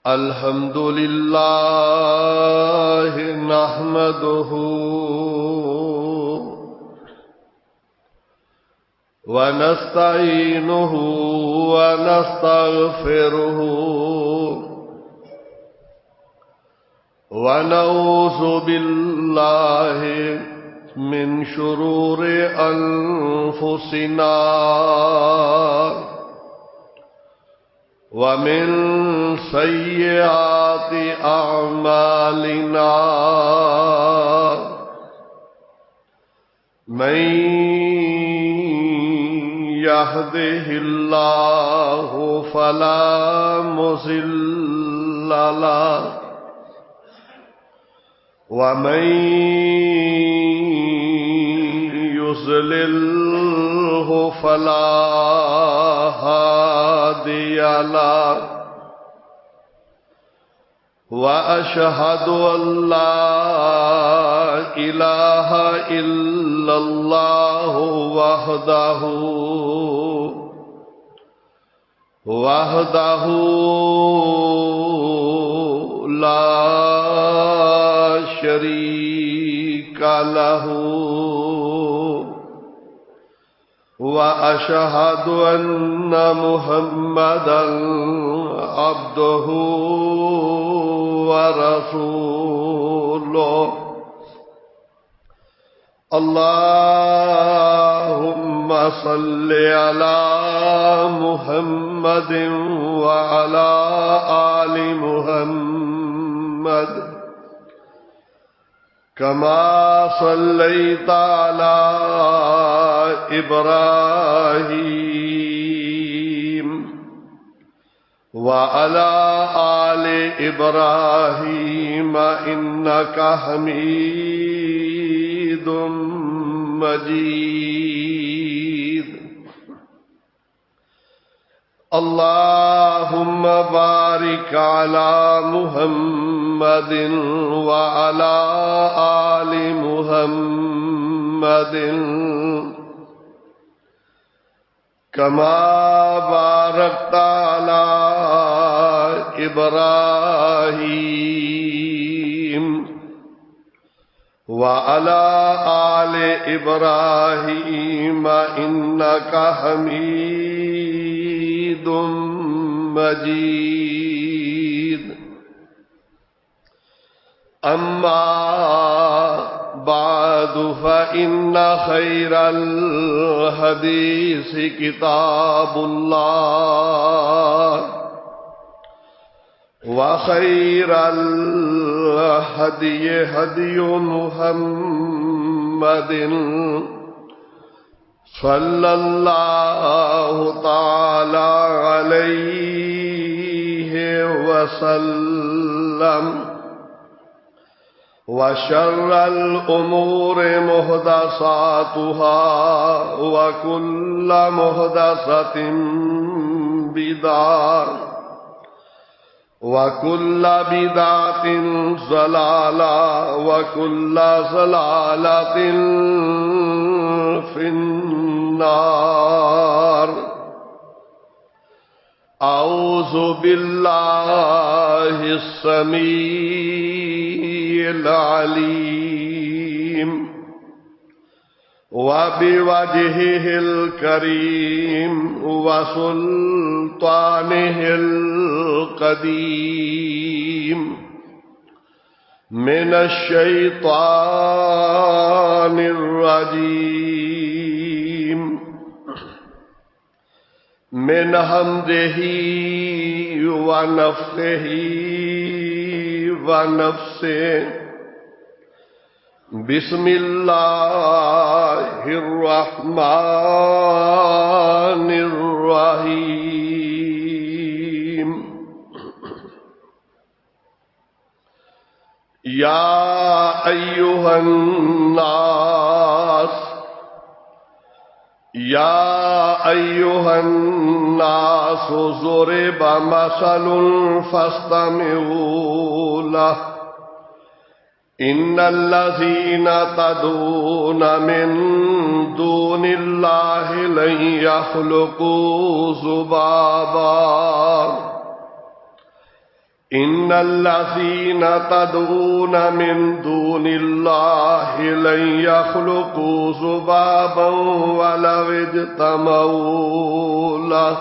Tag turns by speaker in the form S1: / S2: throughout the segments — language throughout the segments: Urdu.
S1: الحمد لله نحمده ونستعينه ونستغفره ونعوذ بالله من شرور أنفسنا ومن سيئات أعمالنا من يهده الله فلا مضل له ومن يضلله فلا هادي له وأشهد أن لا إله إلا الله وحده لا شريك له وأشهد أن محمدا عبده ورسوله اللهم صل على محمد وعلى آل محمد كما صليت على إبراهيم وعلى آل إبراهيم إنك حميد مجيد اللهم بارك على محمد وعلى آل محمد كما باركت على إبراهيم وعلى آل إبراهيم إنك حميد مجيد أما بعد فإن خير الحديث كتاب الله وخير الهدي هدي محمد صلى الله تعالى عليه وسلم وشر الأمور محدثاتها وكل محدثة بدعة وكل بدعة ضلالة وكل ضلالة في النار. أعوذ بالله السميع العليم وبوجهه الكريم وسلطانه القديم من الشيطان الرجيم من حمده ونفخه ونفسه. بسم الله الرحمن الرحيم. يا أيها الناس ضرب مثل فاستمعوا له إن الذين تدعون من دون الله لن يخلقوا ذبابا إن الذين تدعون من دون الله لن يخلقوا ذبابا ولو اجتمعوا له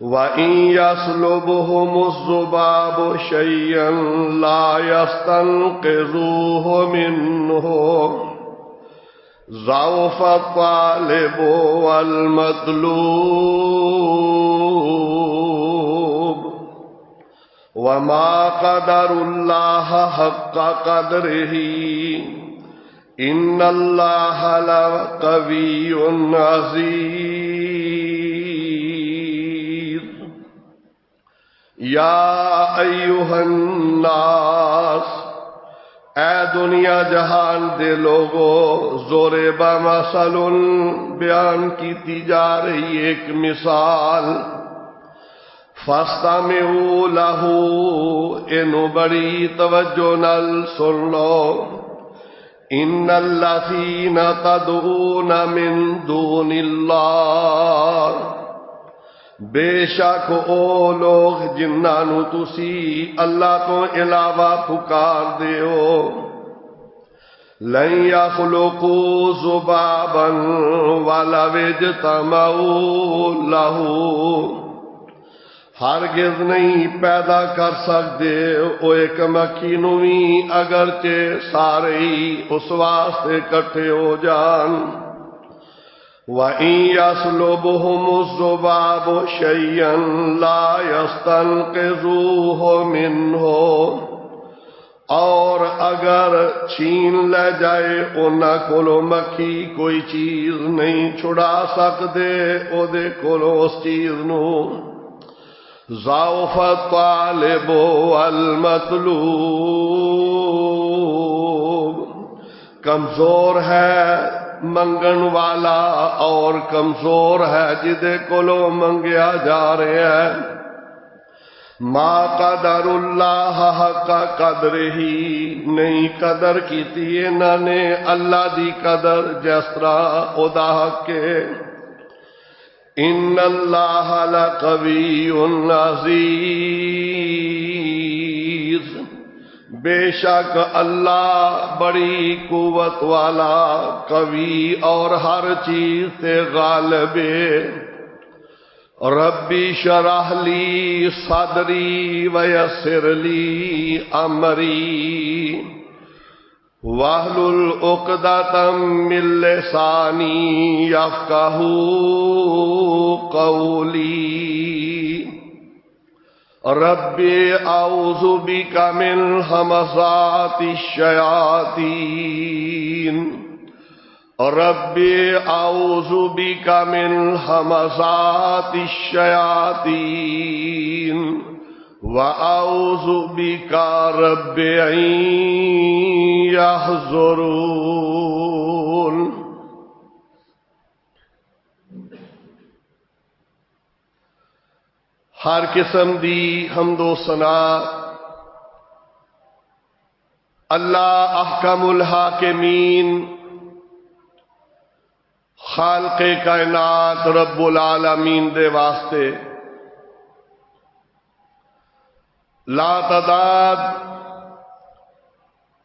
S1: وإن يسلبهم الذباب شيئا لا يستنقذوه منه ضعف الطالب والمطلوب وما قدر الله حق قدره إن الله لقوي عزيز يا أيها الناس اے دنیا جہان دے لوگو ضرب مثل بیان کی جا رہی ایک مثال فاستمعوا له انو بڑی توجہ نال سن لو ان الذین تدعون من دون اللہ بے شک او لوگ جنہاں نو تسی اللہ تو علاوہ پکار دیو لن یخلقوا ذبابا ولو اجتمعوا له ہرگز نہیں پیدا کر سکتے او ایک مکھی نو بھی اگرچہ سارے اس واسطے کٹھے ہو جان وَإِن يَسْلُبْهُمُ الذُّبَابُ شَيْئًا لَا يَسْتَنقِذُوهُ مِنْهُ اور اگر چھین لے جائے انہاں کولو مکھی کوئی چیز نہیں چھڑا سکتے او دے کولو اس چیز نو ضعف الطالب والمطلوب کمزور ہے منگن والا اور کمزور ہے جدے کولو منگیا جا رہے ہیں ما قدر اللہ حق قدر ہی نہیں قدر کیتی انہاں نے اللہ دی قدر جس طرح ادا حق کے ان اللہ لقوی عزیز بے شک اللہ بڑی قوت والا قوی اور ہر چیز سے غالب ہے ربی شرح لی صدری ویسر لی امری واحلل عقدۃ من لسانی یفقہوا قولی ربی اعوذ بک من ہمزات الشیاطین ربی اعوذ بک من ہمزات الشیاطین وَأَعُوذُ بِكَ رَبِّ أَن يَحْضُرُونِ ہر قسم دی حمد و ثنا اللہ احکم الحاکمین خالق کائنات رب العالمین دے واسطے لا تعداد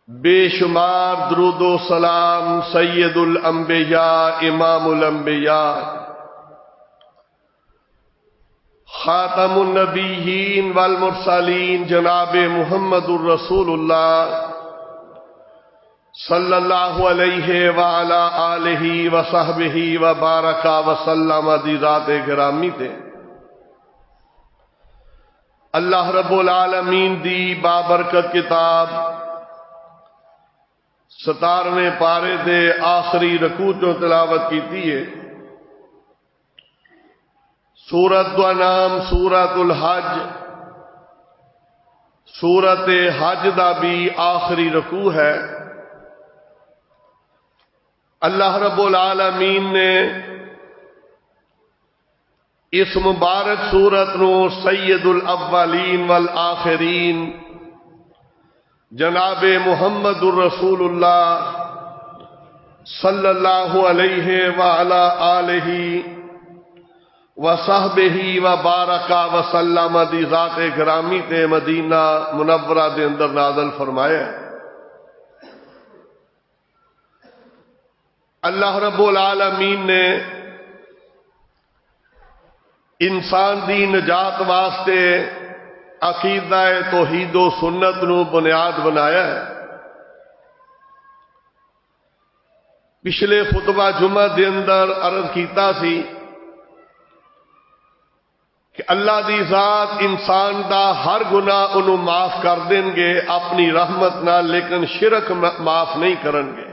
S1: بے شمار درود و سلام سید الانبیاء امام الانبیاء خاتم النبیین والمرسلین جناب محمد الرسول اللہ صلی اللہ علیہ وعلا آلہ وصحبہ وبارک وسلم دی ذات گرامی تے اللہ رب العالمین دی بابرکت کتاب 17ویں پارے دے آخری رکوع تو تلاوت کیتی ہے سورت دا نام سورت الحج سورت حج دا بھی آخری رکوع ہے اللہ رب العالمین نے اس مبارک سورت نو سید الاولین والآخرین جناب محمد الرسول اللہ صلی اللہ علیہ وعلا آلہ وصحبہ وبارک وسلم دی ذات گرامی تے مدینہ منورہ دے اندر نازل فرمایا ہے۔ اللہ رب العالمین نے انسان دی نجات واسطے عقیدہ توحید و سنت نو بنیاد بنایا ہے۔ پچھلے خطبہ جمعہ دے اندر عرض کیتا سی کہ اللہ دی ذات انسان دا ہر گناہ انہوں معاف کر دیں گے اپنی رحمت نال، لیکن شرک معاف نہیں کرن گے۔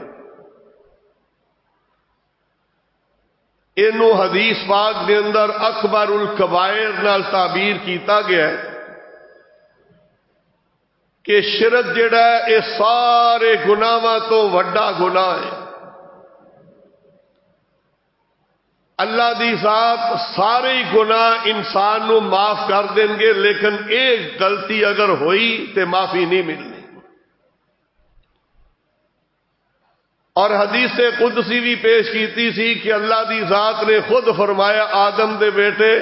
S1: اینو حدیث پاک دے اندر اکبر الکبائر نال تعبیر کیتا گیا ہے کہ شرک جڑا ہے یہ سارے گناہاں تو وڈا گناہ ہے۔ اللہ دی ذات سارے گناہ انسان نو معاف کر دیں گے، لیکن ایک غلطی اگر ہوئی تے معافی نہیں ملنی۔ اور حدیث قدسی بھی پیش کیتی سی کہ اللہ دی ذات نے خود فرمایا آدم دے بیٹے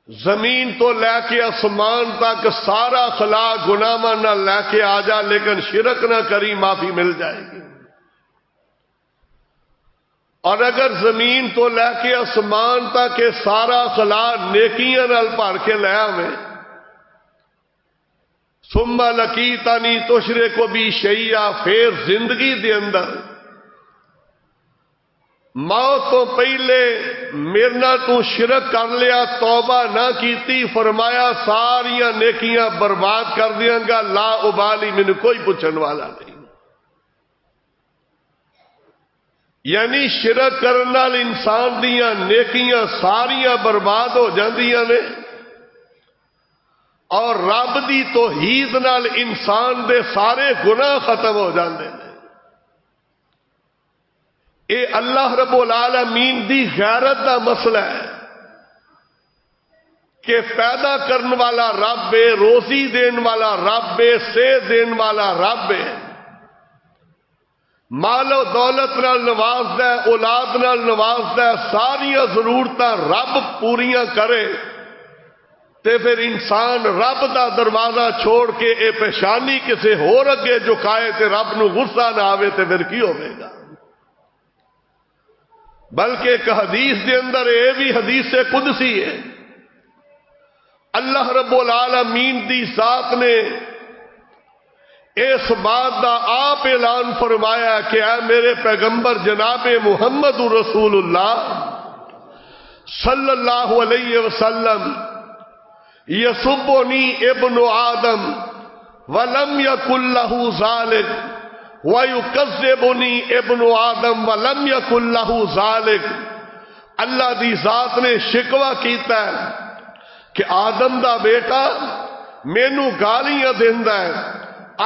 S1: زمین تو لے کے آسمان تک سارا خلا گناہ نہ لے کے آ جا، لیکن شرک نہ کری، معافی مل جائے گی۔ اور اگر زمین تو لے کے آسمان تک سارا خلا نیکیاں نال بھر کے لے آویں، ثم لقیتنی تشرک بی شیئا، پھر زندگی دے اندر موت تو پہلے میرے نال تو شرک کر لیا، توبہ نہ کیتی، فرمایا ساریاں نیکیاں برباد کر دیاں گا، لا ابالی، مینوں کوئی پوچھن والا نہیں۔ یعنی شرک کرن نال انسان دیاں نیکیاں ساریاں برباد ہو جاندیاں نے، اور رب دی توحید نال انسان دے سارے گناہ ختم ہو جاندے نے۔ اے اللہ رب العالمین دی غیرت دا مسئلہ ہے کہ پیدا کرن والا رب ہے، روزی دین والا رب ہے، صحت دین والا رب ہے، مال و دولت نال نوازدا ہے، اولاد نال نوازدا ہے، ساریاں ضرورتاں رب پوریاں کرے، تے پھر انسان رب دا دروازہ چھوڑ کے اے پیشانی کسے ہور اگے جھکائے تے رب نو غصہ نہ آوے تے پھر کی ہوے گا؟ بلکہ ایک حدیث دے اندر اے بھی حدیث قدسی ہے، اللہ رب العالمین دی ذات نے اس بات دا آپ اعلان فرمایا کہ اے میرے پیغمبر جناب محمد رسول اللہ صلی اللہ علیہ وسلم، یسبنی ابن آدم ولم یکن لہ ذالک وَيُكَذِّبُنِي ابن آدم وَلَمْ يَكُنْ لَهُ ذَلِكَ۔ اللہ دی ذات نے شکوہ کیتا ہے کہ آدم دا بیٹا مینوں گالیاں دیندا ہے،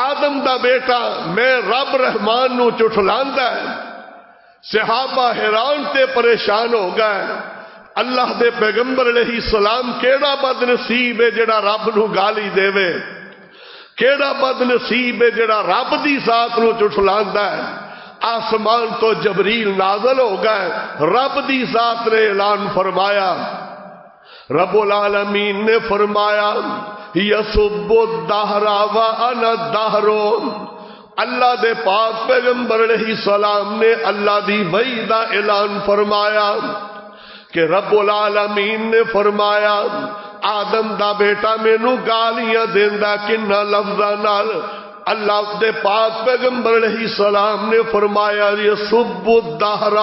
S1: آدم دا بیٹا میں رب رحمان نو چٹلاندا ہے۔ صحابہ حیران تے پریشان ہو گئے، اللہ دے پیغمبر علیہ السلام کیڑا بد نصیب ہے جڑا رب نو گالی دے وے، کیڑا بد نصیب ہے جڑا رب دی ذات نو چٹلاندا ہے۔ آسمان تو جبریل نازل ہو گئے، رب دی ذات نے اعلان فرمایا، رب العالمین نے فرمایا یسب الدہر وانا الدہر۔ اللہ دے پاک پیغمبر علیہ السلام نے اللہ دی وحی دا اعلان فرمایا کہ رب العالمین نے فرمایا آدم دا بیٹا مینوں گالیاں دیندا کنہ لفظاں نال۔ اللہ دے پاک پیغمبر علیہ السلام نے فرمایا یسب الدہر،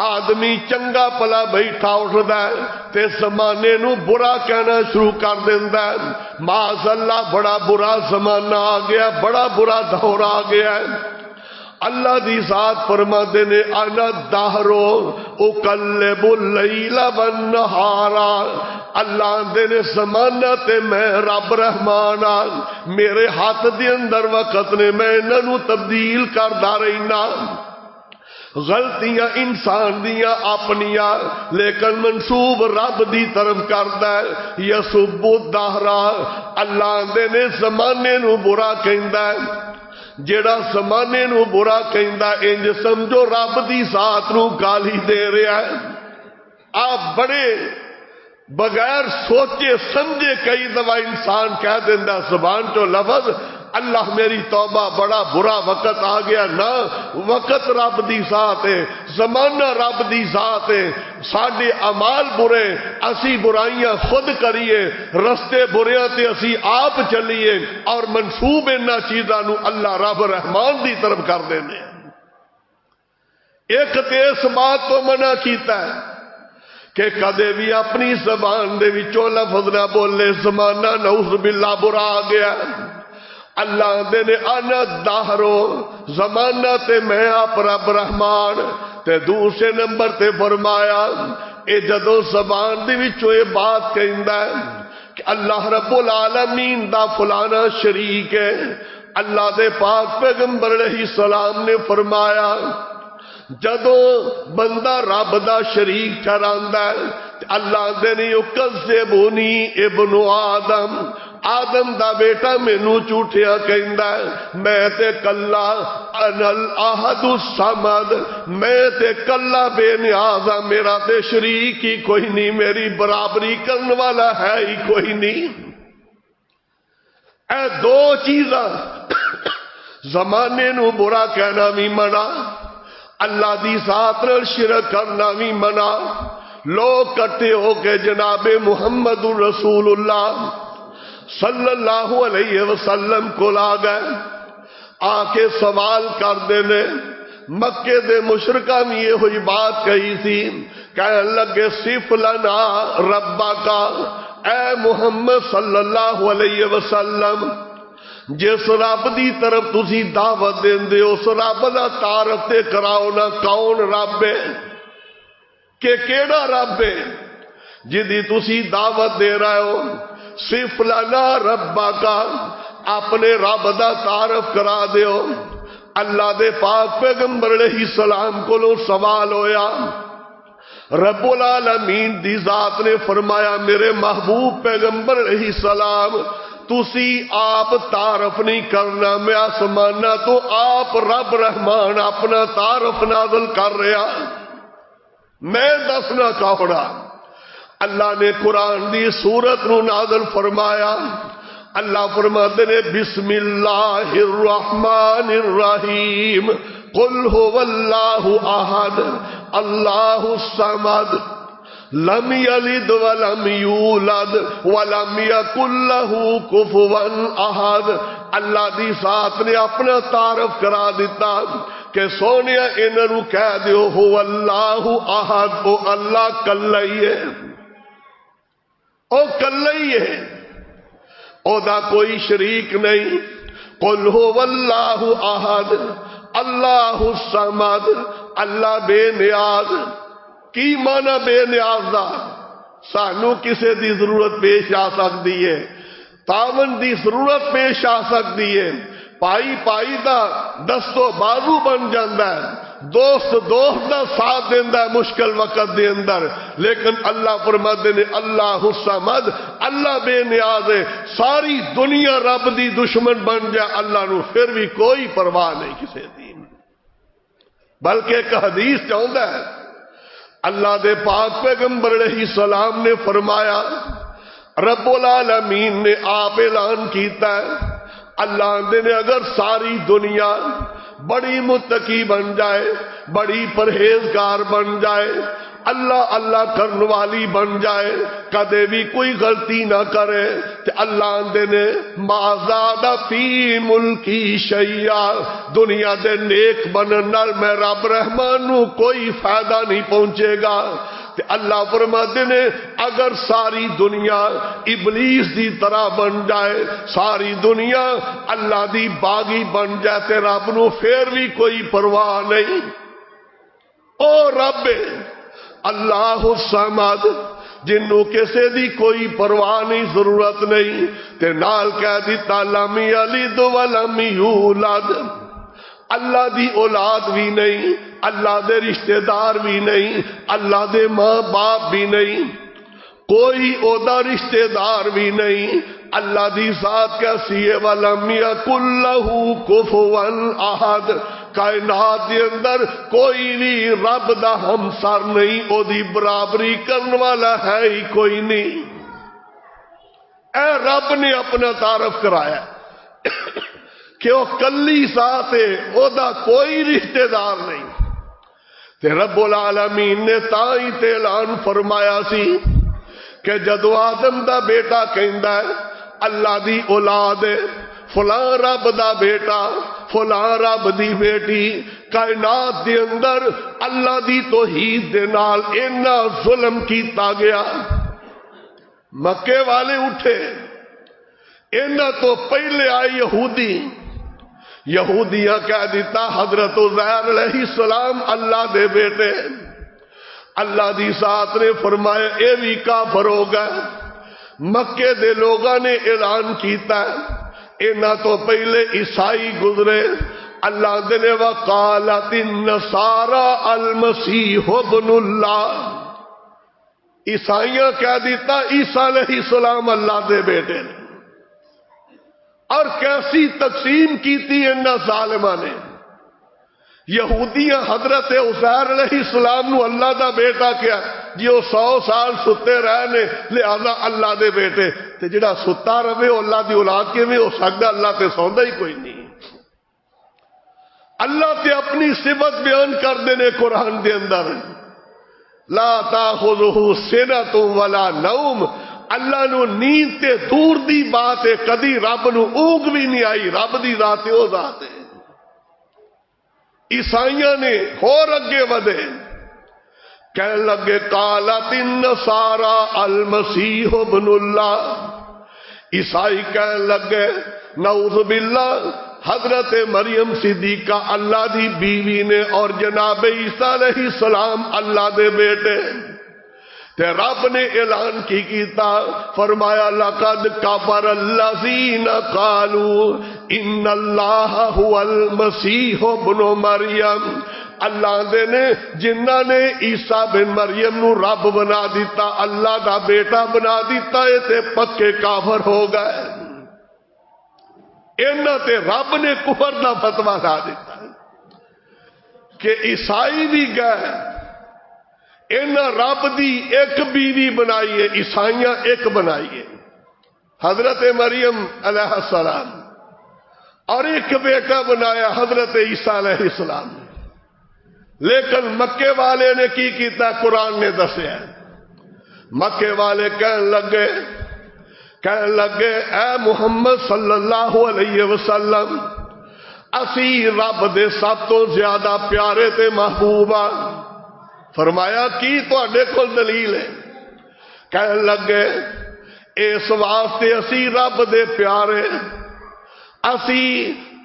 S1: آدمی چنگا پلا بیٹھا اٹھدا ہے تے زمانے نو برا کہنا شروع کر دیندا ہے، معاذ اللہ بڑا برا زمانہ آ گیا، بڑا برا دور آ گیا ہے۔ اللہ دی ذات فرماتے نے انا الدہر اقلب اللیل والنہار، اللہ دے نے زمانہ تے میں رب رحمان میرے ہاتھ دے اندر وقت نے، میں انہاں نو تبدیل کردا رہنا۔ غلطیاں انسان دیاں اپنیاں لیکن منسوب رب دی طرف کردا ہے۔ یسب الدہر، اللہ دے نے زمانے نو برا کہندا ہے، جیڑا زمانے نو برا کہندا انج سمجھو رب دی ذات نو گالی دے رہا ہے۔ آپ بڑے بغیر سوچے سمجھے کئی دفعہ انسان کہہ دینا زبان چو لفظ اللہ میری توبہ بڑا برا وقت آ گیا. نہ وقت رب دی ذات ہے, زمانہ رب دی ذات ہے. ساڈے اعمال برے, اسی برائیاں خود کریے, رستے بریاں تے اسی آپ چلیے اور منسوب انہاں چیزاں نو اللہ رب رحمان دی طرف کر دینے. ایک تے اس بات تو منع کیتا ہے کہ کدے بھی اپنی زبان دے وچوں لفظ نہ بولے زمانہ نعوذ باللہ برا آ گیا. اللہ دے نے انا دہرو, زمانہ تے میں آپ رب رحمان. تے دوسرے نمبر تے فرمایا اے جدوں زبان دے وچوں اے بات کہندا ہے کہ اللہ رب العالمین دا فلانا شریک ہے, اللہ دے پاک پیغمبر علیہ السلام نے فرمایا جدوں بندہ رب دا شریک ٹھہراندا ہے اللہ دے نے یکذبونی ابن آدم, آدم دا بیٹا مینوں جھوٹیا کہندا ہے, میں تے کلا انا الاحد الصمد, میں تے کلا بے نیاز ہاں, میرا تے شریک ہی کوئی نہیں, میری برابری کرنے والا ہے ہی کوئی نہیں. اے دو چیزاں زمانے نو برا کہنا بھی منع, اللہ دی ذات نال شرک کرنا بھی منع. لوگ کٹے ہو کے جناب محمد رسول اللہ صلی اللہ علیہ وسلم کو لا گئے, آ کے سوال کر دینے. مکے دے مشرکہ میں یہ ہوئی بات کہی تھی, کہنے لگے صف لنا ربا کا, اے محمد صلی اللہ علیہ وسلم جس رب دی طرف تسی دعوت دیندے ہو اس رب دا تعارف تے کراؤ نا, کون رب ہے کہ کیڑا رب ہے جدی تسی دعوت دے رہے ہو. صف لنا ربا کا, اپنے رب دا تعارف کرا دیو. اللہ دے پاک پیغمبر علیہ السلام کو سوال ہویا, رب العالمین دی ذات نے فرمایا میرے محبوب پیغمبر علیہ السلام تسی آپ تعارف نہیں کرنا, میں آسمانہ تو آپ رب رحمان اپنا تعارف نازل کر رہا, میں دسنا کہڑا. اللہ نے قرآن دی سورت نو نازل فرمایا. اللہ فرماتے نے بسم اللہ الرحمن الرحیم قل هو اللہ احد اللہ الصمد لم یلد ولم یولد ولم یکن له کفوا احد. اللہ دی ذات نے اپنا تعارف کرا دیتا کہ سونیا انہاں نو کہہ دیو هو اللہ احد, او اللہ کلا ہی ہے, او کلا ہی ہے, او دا کوئی شریک نہیں. قل هو اللہ احد اللہ الصمد, اللہ بے نیاز. کی مانا بے نیاز دا؟ سانو کسے دی ضرورت پیش آ سکتی ہے, تاون دی ضرورت پیش آ سکتی ہے, پائی پائی دا دستو بازو بن جاندہ ہے, دوست دوست دا ساتھ دیندہ ہے مشکل وقت دے اندر. لیکن اللہ فرماتے نے اللہ الصمد, اللہ بے نیاز ہے. ساری دنیا رب دی دشمن بن جائے اللہ نو پھر بھی کوئی پرواہ نہیں کسے دی. بلکہ ایک حدیث چاہتا ہے اللہ دے پاک پیغمبر علیہ السلام نے فرمایا, رب العالمین نے آپ اعلان کیتا ہے اللہ نے اگر ساری دنیا بڑی متقی بن جائے, بڑی پرہیزگار بن جائے, اللہ اللہ کرنے والی بن جائے, کدے بھی کوئی غلطی نہ کرے, تو اللہ نے ما زاد فی ملکی شیئا, دنیا دے نیک بنن نال میں رب رحمان نو کوئی فائدہ نہیں پہنچے گا. کہ اللہ فرماتے نے اگر ساری دنیا ابلیس دی طرح بن جائے, ساری دنیا اللہ دی باغی بن جائے تے رب نو پھر بھی کوئی پرواہ نہیں. او رب اللہ الصمد جنوں کسے دی کوئی پرواہ نہیں, ضرورت نہیں, تے نال کہہ دیتا لم یلد ولم یولد, اللہ دی اولاد بھی نہیں, اللہ دے رشتہ دار بھی نہیں, اللہ دے ماں باپ بھی نہیں, کوئی اودا رشتہ دار بھی نہیں. اللہ دی ذات کیسی ہے, وَلَمْ يَكُنْ لَهُ كُفُوًا أَحَدٌ, کائنات دے اندر کوئی نہیں رب دا ہمسر نہیں، او دی برابری کرن والا ہے ہی کوئی نہیں۔ اے رب نے اپنا تعارف کرایا کہ وہ کلی ذات ہے، او دا کوئی رشتہ دار نہیں۔ تے رب العالمین نے تائی تے اعلان فرمایا سی کہ جدو آدم دا بیٹا کہندا ہے اللہ دی اولاد ہے، فلاں رب دا بیٹا، فلاں رب دی بیٹی، کائنات دے اندر اللہ دی توحید دے نال اینا ظلم کیتا گیا۔ مکے والے اٹھے، اینا تو پہلے آئے یہودی، یہودیاں کہہ دیتا حضرت عزیر علیہ السلام اللہ دے بیٹے۔ اللہ دی ذات نے فرمایا اے بھی کافر ہو گئے۔ مکے دے لوگاں نے اعلان کیتا ہے، اینا تو پہلے عیسائی گزرے، اللہ دے نے وقالت النصارى المسیح ابن اللہ، عیسائیاں کہہ دیتا عیسیٰ علیہ السلام اللہ دے بیٹے نے۔ اور کیسی تقسیم کی تھی ان ظالمہ نے۔ یہودیاں حضرت عزیر علیہ السلام نو اللہ دا بیٹا کیا جی وہ 100 سال ستے رہنے لہذا اللہ دے بیٹے، تے جڑا ستا رہے وہ اللہ دی اولاد کیویں ہو سکتا؟ اللہ تے سوندا ہی کوئی نہیں۔ اللہ تے اپنی صفت بیان کر دینے قرآن دے اندر، لا تاخذہ سنۃ ولا نوم، اللہ نو نیند تے دور دی بات ہے، کدی رب نو اونگ بھی نہیں آئی، رب دی ذات ہے، وہ ذات ہے۔ عیسائیاں نے اور اگے ودے، کہنے لگے قالت النصارى المسیح ابن اللہ، عیسائی کہنے لگے نعوذ باللہ حضرت مریم صدیقہ اللہ دی بیوی نے اور جناب عیسیٰ علیہ السلام اللہ دے بیٹے۔ تے رب نے اعلان کی کیتا، فرمایا لقد کفر الذین قالوا ان اللہ هو المسیح ابن مریم، اللہ دے نے جنہاں نے عیسیٰ بن مریم نو رب بنا دیتا، اللہ دا بیٹا بنا دیتا، اے تے پکے کافر ہو گئے۔ انہاں تے رب نے کفر دا فتویٰ لا دیتا کہ عیسائی بھی گئے، انہاں رب دی ایک بیوی بنائیے، عیسائیاں ایک بنائیے حضرت مریم علیہ السلام، اور ایک بیٹا بنایا حضرت عیسیٰ علیہ السلام۔ لیکن مکے والے نے کی کیتا قرآن نے دسیا، مکے والے کہنے لگے اے محمد صلی اللہ علیہ وسلم، اسی رب دے سب تو زیادہ پیارے تے محبوبہ۔ فرمایا کی تواڈے کول دلیل ہے؟ کہنے لگے اس واسطے اسی رب دے پیارے، اسی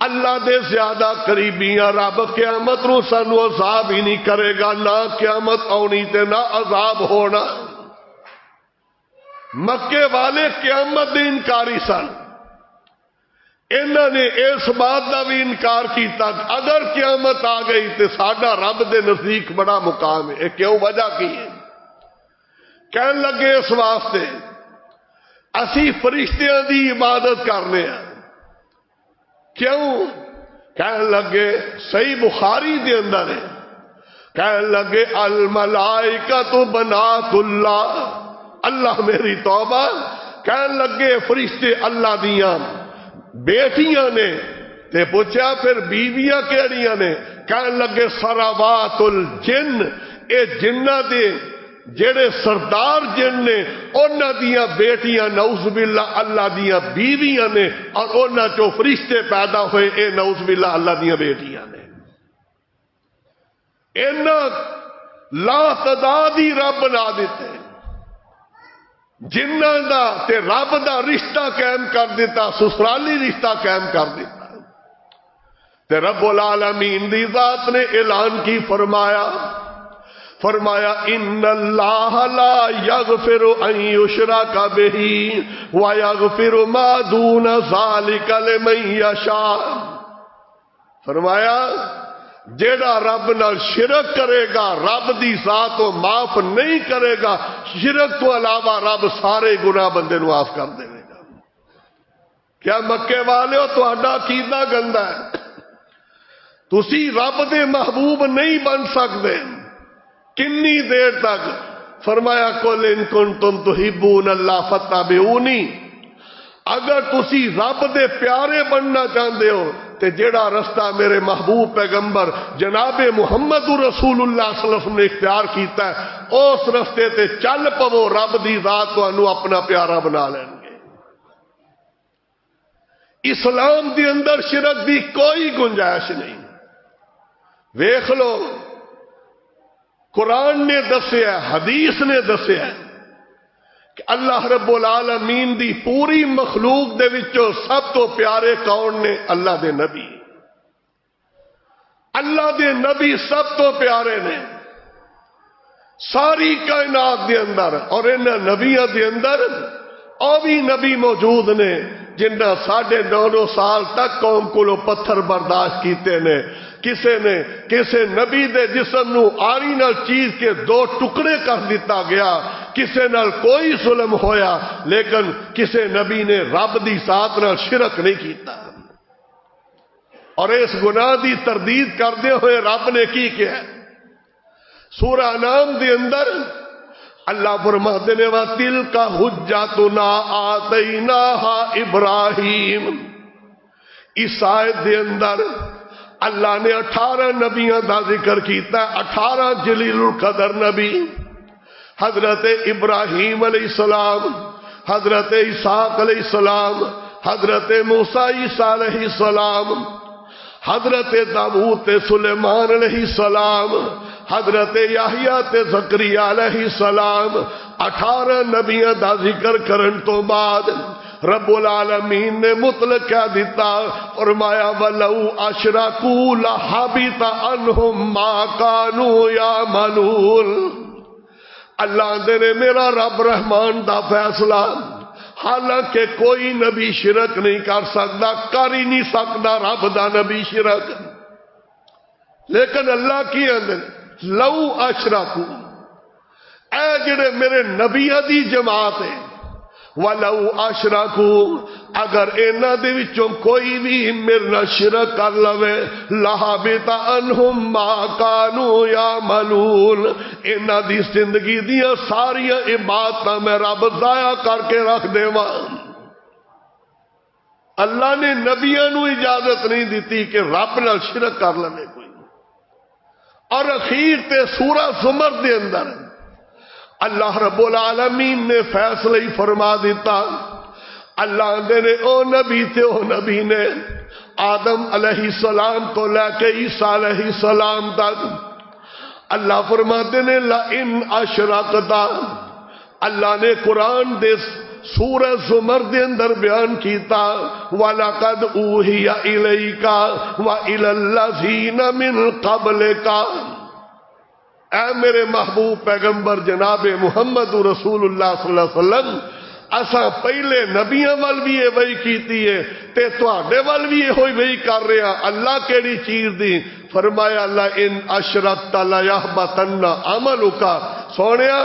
S1: اللہ دے زیادہ قریبیاں، رب قیامت نو سانو عذاب ہی نہیں کرے گا، نہ قیامت آنی تے نہ عذاب ہونا۔ مکے والے قیامت دے انکاری سن، انہوں نے اس بات کا بھی انکار کیتا کہ اگر قیامت آ گئی تو ساڈا رب دے نزدیک بڑا مقام ہے۔ کیوں؟ وجہ کی ہے؟ کہنے لگے اس واسطے اسی فرشتیاں دی عبادت کرنے ہیں۔ کیوں؟ کہنے لگے صحیح بخاری دے اندر ہے، کہنے لگے الملائکۃ بنات اللہ، اللہ میری توبہ، کہنے لگے فرشتے اللہ دیاں بیٹیاں نے۔ تے پوچھا پھر بیویاں کیڑیاں نے؟ کہنے لگے سراوات الجن، اے جنہ دے جڑے سردار جن نے انہاں دیاں بیٹیاں نعوذ باللہ اللہ دیاں بیویاں نے، اور انہاں چوں فرشتے پیدا ہوئے اے نعوذ باللہ اللہ دیاں بیٹیاں نے۔ انہاں لا تعدادی رب بنا دیتے، جنہاں دا تے رب دا رشتہ قائم کر دیتا، سسرالی رشتہ قائم کر دیتا۔ تے رب العالمین دی ذات نے اعلان کی، فرمایا ان اللہ لا یغفر ان یشرک بہ ویغفر ما دون ذلک لمن یشاء، فرمایا جیڑا رب نال شرک کرے گا رب دی ذات کو معاف نہیں کرے گا، شرک تو علاوہ رب سارے گناہ بندے نو معاف کر دے گا۔ کیا مکے والے ہو تہاڈا عقیدہ گندا ہے؟ تسی رب دے محبوب نہیں بن سکتے. کنی دیر تک؟ فرمایا قل ان کنتم تحبون اللہ فاتبعونی. اگر تسی رب دے پیارے بننا چاہتے ہو تے جیڑا رستہ میرے محبوب پیغمبر جناب محمد رسول اللہ صلی اللہ علیہ وسلم نے اختیار کیتا ہے اس رستے تے چل پو، رب دی ذات تانوں اپنا پیارا بنا لین گے. اسلام دی اندر شرک دی کوئی گنجائش نہیں. ویکھ لو قرآن نے دسیا، حدیث نے دسیا کہ اللہ رب العالمین دی پوری مخلوق دے وچوں سب تو پیارے کون نے؟ اللہ دے نبی. اللہ دے نبی سب تو پیارے نے ساری کائنات دے اندر. اور انہاں نبیاں دے اندر او بھی نبی موجود نے جنہاں 9.5 سال تک قوم کو پتھر برداشت کیتے نے. کسے نبی دے جسم نو آری نال چیز کے 2 ٹکڑے کر دیتا گیا، کسے نال کوئی ظلم ہویا، لیکن کسے نبی نے رب دی ذات نال شرک نہیں کیتا. اور اس گناہ دی تردید کردے ہوئے رب نے کی کیا؟ سورہ انعام دے اندر اللہ فرماتے نے وَتِلْكَ حُجَّتُنَا آتَيْنَاهَا إِبْرَاهِيمَ. اس آیت دے اندر اللہ نے 18 نبیوں کا ذکر کیتا ہے. 18 جلیل القدر نبی، حضرت ابراہیم علیہ السلام، حضرت اسحاق علیہ السلام، حضرت موسیٰ عیسیٰ علیہ السلام، حضرت داؤد سلیمان علیہ السلام، حضرت یحییٰ تے زکریا علیہ السلام. 18 نبیوں کا ذکر کرن تو بعد رب العالمین نے مطلق کہہ دیتا، فرمایا وَلَوْ أَشْرَكُوا لَحَبِطَ عَنْهُمْ مَا كَانُوا يَعْمَلُونَ. اللہ دے نے میرا رب رحمان دا فیصلہ، حالانکہ کوئی نبی شرک نہیں کر سکتا، کر ہی نہیں سکتا رب دا نبی شرک. لیکن اللہ کی اندر لو اشرکو، اے جڑے میرے نبیوں دی جماعت ہے، وَلَوْ أَشْرَكُوا، اگر انہاں دے وچوں کوئی بھی میرے نال شرک کر لوے، لَحَبِطَ عَنْهُمْ مَا كَانُوا يَعْمَلُونَ، انہاں دی زندگی دیاں ساریاں عبادتاں میں رب ضائع کر کے رکھ دیواں. اللہ نے نبیوں نو اجازت نہیں دیتی کہ رب نال شرک کر لے کوئی. اور اخیر تے سورہ زمر دے اندر اللہ رب العالمین نے فیصلہ ہی فرما دیتا. اللہ نے او نبی نے آدم علیہ السلام تو لے کے عیسیٰ علیہ السلام تک اللہ فرماتے نے لئن اشرکتا. اللہ نے قرآن دے سورہ زمر دے اندر بیان کیتا وَلَقَدْ أُوحِيَ إِلَيْكَ وَإِلَى الَّذِينَ مِن قَبْلِكَ، اے میرے محبوب پیغمبر جناب محمد رسول اللہ صلی اللہ علیہ وسلم، اساں پہلے نبیاں وال بھی یہ وہی کیتی ہے تے تواڈے وال بھی یہ ہوئی وہی کر رہے ہیں. اللہ کیڑی چیز دی؟ فرمایا لئن اشرکت لیحبطن عملک. سونیا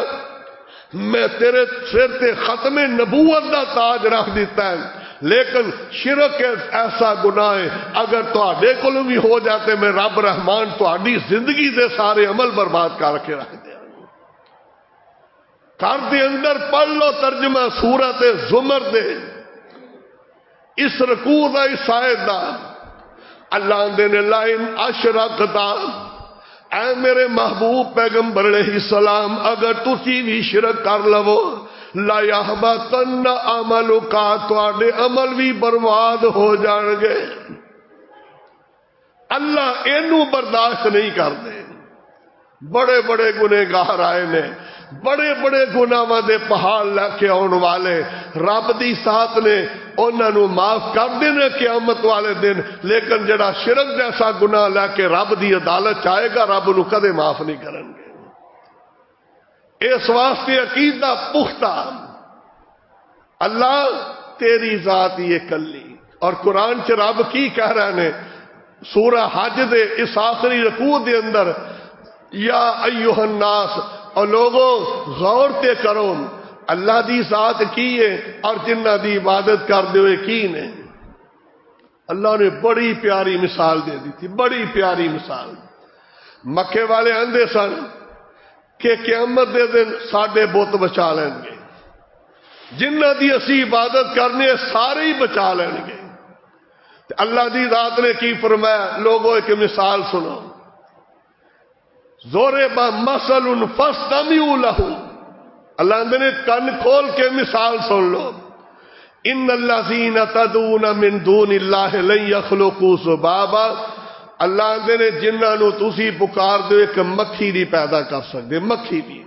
S1: میں تیرے سر تے ختم نبوت دا تاج رکھ دیتا ہے، لیکن شرک ایسا گناہ ہے اگر تواڈے کولوں بھی ہو جاتے میں رب رحمان تواڈی زندگی دے سارے عمل برباد کر کے رکھ دے. گھر دے اندر پڑھ لو ترجمہ سورۃ زمر دے اس رکوع دا اس آیت دا. اللہ دے نے لائن اشرکتا، اے میرے محبوب پیغمبر علیہ السلام اگر تسی بھی شرک کر لو لا یحبطن عملک، تواڈے عمل بھی برباد ہو جان گے. اللہ اینو برداشت نہیں کرتے. بڑے بڑے گنہگار آئے نے، بڑے بڑے گناہاں دے پہاڑ لے کے آن والے، رب دی ذات نے انہاں نو معاف کر دینا قیامت والے دن، لیکن جڑا شرک جیسا گناہ لے کے رب دی عدالت آئے گا رب نو کدے معاف نہیں کرن گے. اس واسطے عقیدہ پختہ، اللہ تیری ذات یہ کلی. اور قرآن چ رب کی کہہ رہے ہیں سورہ حج دے اس آخری رکوع دے اندر، یا ایھا الناس، اور لوگوں غور تے کرو اللہ دی ذات کی ہے اور جنہ دی عبادت کر دے ہوئے کی نے. اللہ نے بڑی پیاری مثال دے دی تھی، بڑی پیاری مثال. مکے والے آندے سن کہ قیامت دے دن ساڈے بت بچا لین گے، جنہ دی اسی عبادت کرنے سارے ہی بچا لین گے. اللہ دی ذات نے کی فرمایا، لوگوں ایک مثال سنو. ضرب مثل فاستمعوا له، اللہ نے کن کھول کے مثال سن لو. ان الذین تدعون من دون اللہ لن یخلقوا ذبابا، اللہ نے جنہاں نو تسی پکار دے ایک مکھی نہیں پیدا کر سکتے، مکھی بھی.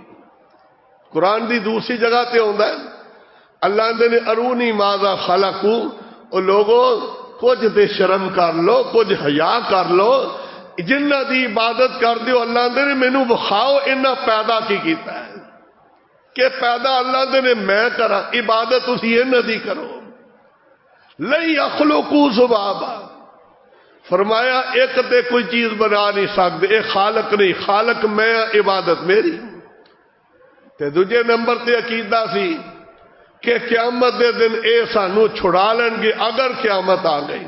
S1: قرآن دی دوسری جگہ تے ہوندا ہے اللہ نے ارونی ماذا خلقوا، او لوگوں کچھ تے شرم کر لو، کچھ حیا کر لو، جنہ دی عبادت کر دیو اللہ نے مینوں بخاؤ انہاں پیدا کی کیتا ہے. کہ پیدا اللہ نے میں کرا، عبادت اسی انہاں دی کرو. لن یخلقوا ذبابا، فرمایا ایک تے کوئی چیز بنا نہیں سکتے، اے خالق نہیں، خالق میں، عبادت میری. تے دوجے نمبر تے عقیدہ سی کہ قیامت دے دن اے سانو چھڑا لین گے اگر قیامت آ گئی.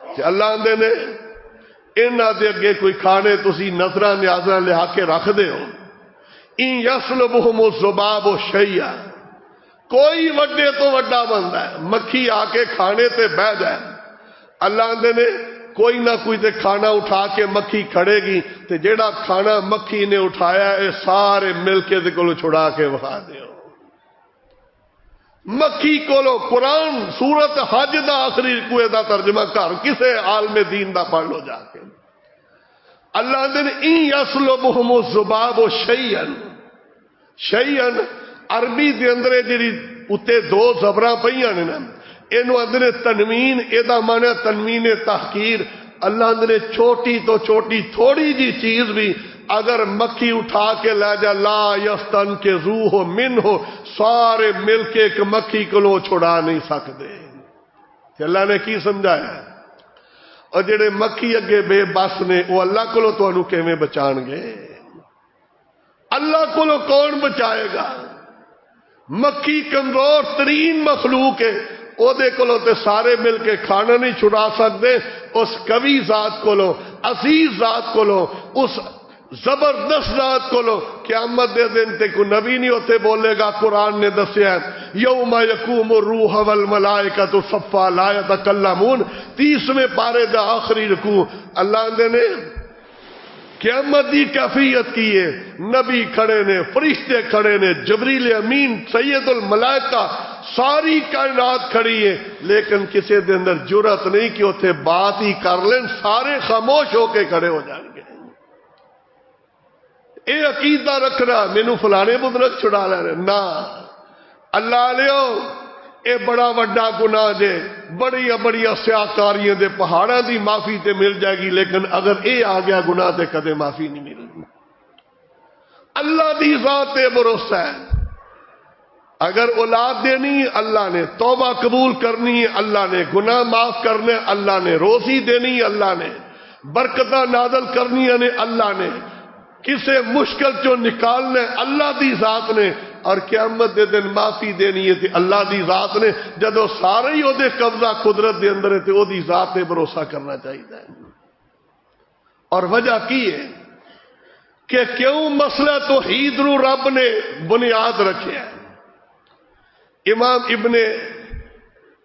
S1: کہ اللہ نے انہاں دے اگے کوئی کھانے تسی نظراں نیازاں لیا کے رکھ دے ہو. ان یسلبہم الذباب شیئا، کوئی وڈے تو وڈا بندہ ہے، مکھی آ کے کھانے تے بہ جائے، اللہ نے کوئی نہ کوئی تے کھانا اٹھا کے مکھی کھڑے گی، تے جیڑا کھانا مکھی نے اٹھایا اے سارے مل کے دے کولو چھڑا کے وہا دیو. مکھی کولو قرآن سورت حج دا آخری رکوع دا ترجمہ کر کسے عالم دین دا پڑھ لو جا کے. اللہ نے ان یسلبہم الذباب شیئا، شیئا عربی دے اندر جڑی اتے دو زبراں پئیاں نے نا، اینو اندر تنوین، ایدا معنی تنوین تحقیر. اللہ نے چھوٹی تو چھوٹی تھوڑی جی چیز بھی اگر مکھی اٹھا کے لے جا، لا یستنقذوہ منہ، سارے مل کے ایک مکھی کو چھڑا نہیں سکتے. اللہ نے کی سمجھایا؟ اور جڑے مکھی اگے بے بس نے وہ اللہ کو تانوں کیویں بچان گے؟ اللہ کو کون بچائے گا؟ مکھی کمزور ترین مخلوق ہے، او دے کولو تے سارے مل کے کھانا نہیں چھڑا سکتے. اس قوی ذات کولو، عزیز ذات کولو، اس زبردست ذات کولو قیامت دے دن تے کوئی نبی نہیں ہوتے بولے گا. قرآن نے دسیا یوم یقوم الروح والملائکۃ صفا لا یتکلمون، 30ویں پارے دا آخری رکوع. اللہ نے قیامت دی کیفیت کی ہے، نبی کھڑے نے، فرشتے کھڑے نے، جبریل امین، سید الملائکہ، ساری کائنات کھڑی ہے، لیکن کسی دے اندر جرأت نہیں کہ اتنے بات ہی کر لیں، سارے خاموش ہو کے کھڑے ہو جائیں گے. اے عقیدہ رکھنا مینوں فلانے بزرگ چھڑا لینے نا. اللہ لیو اے بڑا وڈا گناہ جے، بڑی بڑی سیاکاریاں دے پہاڑاں دی معافی تے مل جائے گی، لیکن اگر اے آ گیا گناہ تے کدے معافی نہیں ملے گی. اللہ دی ذات تے بھروسہ ہے. اگر اولاد دینی ہے اللہ نے، توبہ قبول کرنی ہے اللہ نے، گناہ معاف کرنے اللہ نے، روزی دینی ہے اللہ نے، برکتہ نازل کرنی ہے اللہ نے، کسے مشکل چو نکالنے اللہ دی ذات نے، اور قیامت دے دن معافی دینی ہے تے اللہ دی ذات نے. جدو سارے ہی دے قبضہ قدرت دے اندر ہے تے او دی ذات تے بھروسہ کرنا چاہیے. اور وجہ کی ہے کہ کیوں مسئلہ توحید نو رب نے بنیاد رکھیا ہے. امام ابن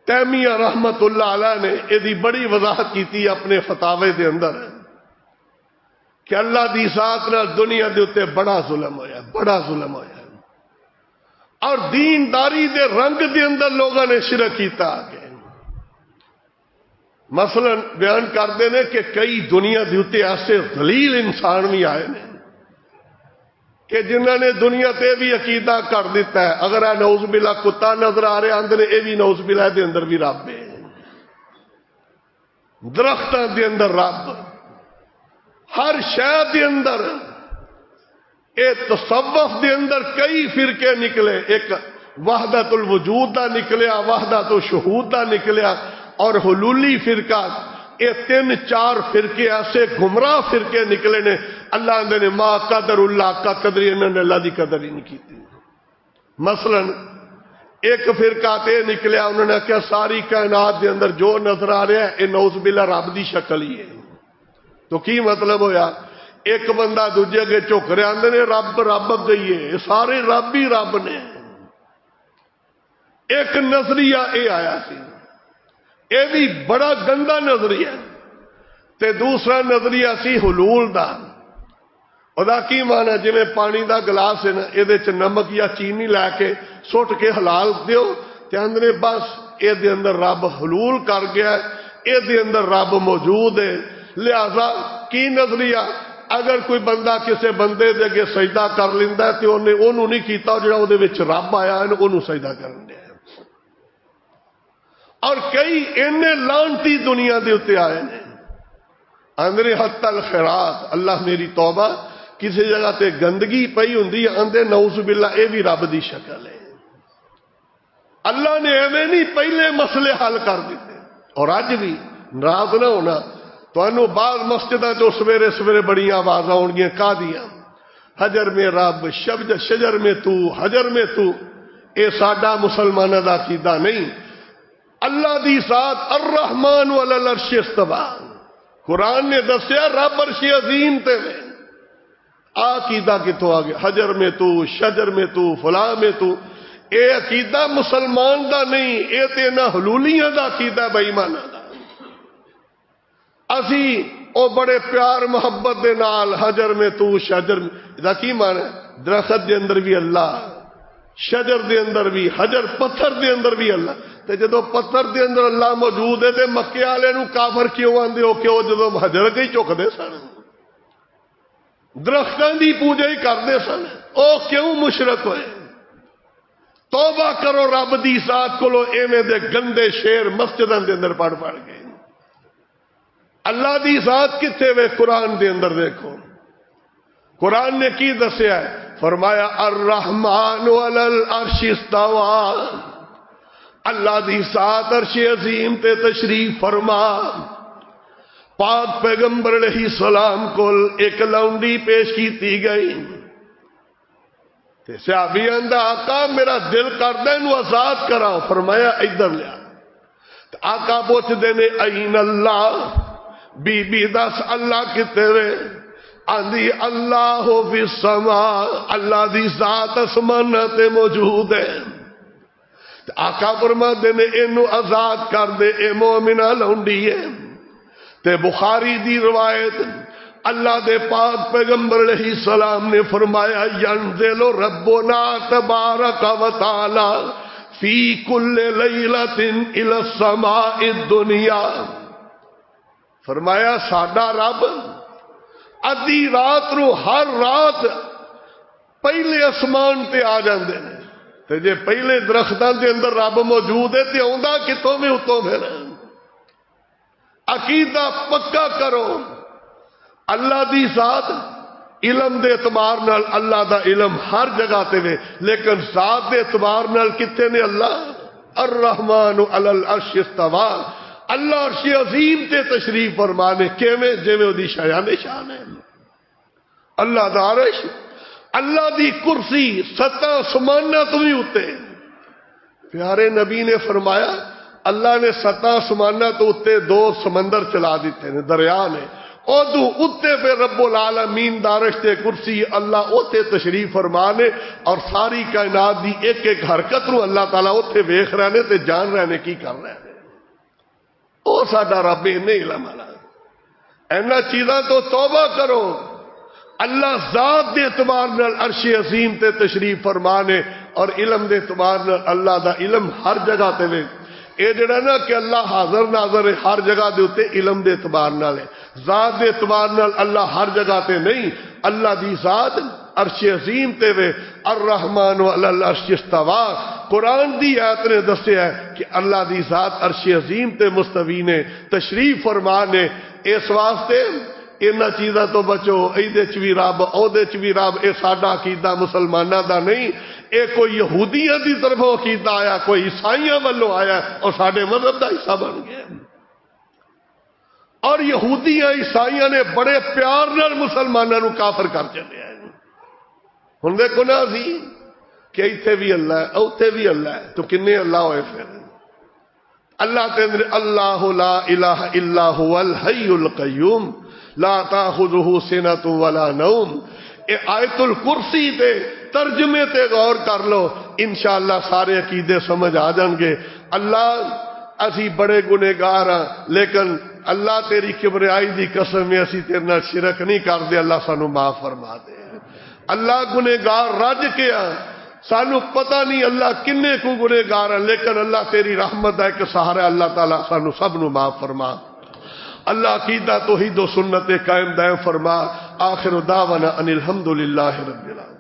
S1: تیمیہ رحمت اللہ علیہ نے یہ بڑی وضاحت کی تھی اپنے فتاوے دے اندر کہ اللہ دی ذات نال دنیا دے اتے بڑا ظلم ہویا، بڑا ظلم ہویا، اور دینداری دے رنگ دے اندر لوگوں نے شرک کیتا آگے. مثلا بیان کرتے ہیں کہ کئی دنیا دے اتے ایسے ذلیل انسان بھی آئے ہیں کہ جنہوں نے دنیا تے بھی عقیدہ کر دیتا ہے، اگر اے نعوذ باللہ کتا نظر آ رہے آندے نے اے بھی نعوذ باللہ دے اندر بھی رب ہے، درختاں دے اندر رب، ہر شے دے اندر. اے تصوف دے اندر کئی فرقے نکلے، ایک وحدت الوجود دا نکلیا، وحدت الشہود دا نکلیا، اور حلولی فرقہ. یہ 3-4 فرقے ایسے گمراہ فرقے نکلے نے. اللہ نے ما قدر اللہ کا قدر، انہوں نے اللہ دی قدر ہی نہیں کی. مثلا ایک فرقہ تے نکلیا، انہوں نے کہا ساری کائنات دے اندر جو نظر آ رہا ہے یہ نعوذ باللہ رب دی شکل ہی ہے۔ تو کی مطلب ہویا؟ ایک بندہ دوجے اگے جھک رہے آندے نے رب رب گئی ہے، سارے رب ہی رب نے۔ ایک نظریہ اے آیا سی، اے بھی بڑا گندا نظریہ۔ تے دوسرا نظریہ سی حلول دا۔ ادا کی مانا جی پانی دا گلاس ہے نا، یہ نمک یا چینی لے کے سٹ کے حلال دیو تے اندر بس یہ اندر رب حلول کر گیا، یہ اندر رب موجود ہے۔ لہذا کی نظریہ اگر کوئی بندہ کسی بندے دے اگے سجدہ کر لیندا ہے تے انہوں نہیں کیتا جڑا وہ رب آیا ہے انہوں سجدہ کرن دیا۔ اور کئی اینے لانتی دنیا دے اتنے آئے نے اندر حتی الخیرات، اللہ میری توبہ، کسی جگہ تے گندگی پئی ہوندی اندے نعوذ باللہ اے بھی رب دی شکل ہے۔ اللہ نے ایویں نہیں پہلے مسئلے حل کر دیتے۔ اور اج بھی ناراض نہ ہونا، تانوں بعض مسجداں چوں سویرے سویرے بڑی آوازاں آن گیاں کا دیاں حجر میں رب، شجر میں تو، حجر میں تو۔ اے ساڈا مسلماناں دا عقیدہ نہیں۔ اللہ دی ذات الرحمن علی العرش استویٰ، قرآن نے دسیا رب عرش عظیم تے وے۔ عقیدہ کتوں آ گیا؟ حجر میں تو، شجر میں تو، فلاں میں تو۔ اے عقیدہ مسلمان دا نہیں، اے تے نہ حلولیاں دا عقیدہ بے ایماناں دا۔ اسی او بڑے پیار محبت دے نال حجر میں تو، شجر میں، دا کی معنی ہے؟ درخت دے اندر بھی اللہ، شجر دے اندر بھی، حجر پتھر دے اندر بھی اللہ۔ تے جدو پتھر دے اندر اللہ موجود ہے تے مکے والے نو کافر کیوں آندے ہو کہ وہ جدو حجر کے ہی چکتے سن، درختوں دی پوجا ہی کرتے سن، او کیوں مشرک ہوئے؟ توبہ کرو رب دی ذات کولو ایویں دے گندے شیر مسجداں دے اندر پڑھ پڑھ کے۔ اللہ دی ذات کتھے وے؟ قرآن دے اندر دیکھو، قرآن نے کی دسیا ہے؟ فرمایا الرحمن علی العرش استویٰ، اللہ دی ذات عرش عظیم تے تشریف فرما۔ پاک پیغمبر علیہ السلام کو ایک لونڈی پیش کیتی گئی تے صحابی آندا آقا میرا دل کردا اینو آزاد کراؤ، فرمایا ادھر لیا۔ آقا پوچھدے نے این اللہ، بی بی دس اللہ کتے وے؟ آندی اللہ فی السماء، اللہ دی ذات اسمان تے موجود ہے۔ آقا فرماندے نے اینو آزاد کر دے، اے مومنہ لونڈی ہے۔ تے بخاری دی روایت، اللہ دے پاک پیغمبر علیہ السلام نے فرمایا ینزل ربنا تبارک و تعالی فی کل لیلۃ الی السماء الدنیا، فرمایا ساڈا رب ادھی رات نو ہر رات پہلے اسمان تے آ جاندے نے۔ تے جے پہلے درختاں دے اندر رب موجود ہے تے آوندا کتوں میں اتوں پھر؟ عقیدہ پکا کرو، اللہ دی ذات علم دے اعتبار نال اللہ دا علم ہر جگہ تے وے، لیکن ذات دے اعتبار نال کتے نے اللہ؟ الرحمن علی العرش استویٰ، اللہ عرش عظیم تے تشریف فرمانے کیویں جویں او دی شان ہے۔ اللہ دا عرش، اللہ دی کرسی ستاں آسماناں تو بھی اتے۔ پیارے نبی نے فرمایا اللہ نے ستاں آسماناں تو اتے دو سمندر چلا دیتے نے، دریا نے، ادو اتے پہ رب العالمین دارش تے کرسی اللہ اتے تشریف فرمانے، اور ساری کائنات دی ایک ایک حرکت نو اللہ تعالیٰ اتے ویکھ رہے نے تے جان رہے نے کی کر رہے نے۔ او ساڈا رب اینے علم والا، اینا چیزاں تو توبہ کرو۔ اللہ ذات دے اعتبار نال عرش عظیم تے تشریف فرمانے، اور علم دے اعتبار نال اللہ دا علم ہر جگہ تے وے۔ اے جڑا نا کہ اللہ حاضر ناظر ہے ہر جگہ دے اوتے، علم دے اعتبار نال ہے، ذات دے اعتبار نال اللہ ہر جگہ تے نہیں۔ اللہ دی ذات عرش عظیم تے وے، الرحمن علی العرش استویٰ۔ قرآن دی آیت نے دسیا ہے کہ اللہ دی ذات عرش عظیم تے مستوی نے، تشریف فرما نے۔ اس واسطے انہاں چیزاں تو بچو، ایدے چ وی رب اودے چ وی رب، اے ساڈا عقیدہ مسلماناں دا نہیں، اے کوئی یہودیاں دی طرفوں عقیدہ آیا، کوئی عیسائیاں والوں آیا اور ساڈے مذہب دا حصہ بن گیا۔ اور یہودیاں عیسائیاں نے بڑے پیار نال مسلماناں نو کافر کر چلے ہیں۔ ہن دیکھو نا، اسی کہ ایتھے بھی اللہ ہے اوتھے بھی اللہ ہے، تو کنے اللہ ہوئے پھر؟ اللہ تے اندر اللہ لا الہ الا هو الحی القیوم لا تاخذہ سنۃ ولا نوم. اے آیت الکرسی دے ترجمے تے غور کر لو، انشاءاللہ سارے عقیدے سمجھ آ جان گے. اللہ اسی بڑے گنہگار ہاں، لیکن اللہ تیری کبریائی دی قسم ہے اسی تیرے نال شرک نہیں کردے، اللہ سانو معاف فرما دے. اللہ گنہگار رج کے ہاں، سانو پتہ نہیں اللہ کنے کو گنہگار ہیں، لیکن اللہ تیری رحمت ہے کہ سہارا اللہ تعالیٰ سانو سب نو معاف فرما. اللہ عقیدہ توحید و سنت قائم دائم فرما. آخر دعوانا ان الحمدللہ رب العالمین.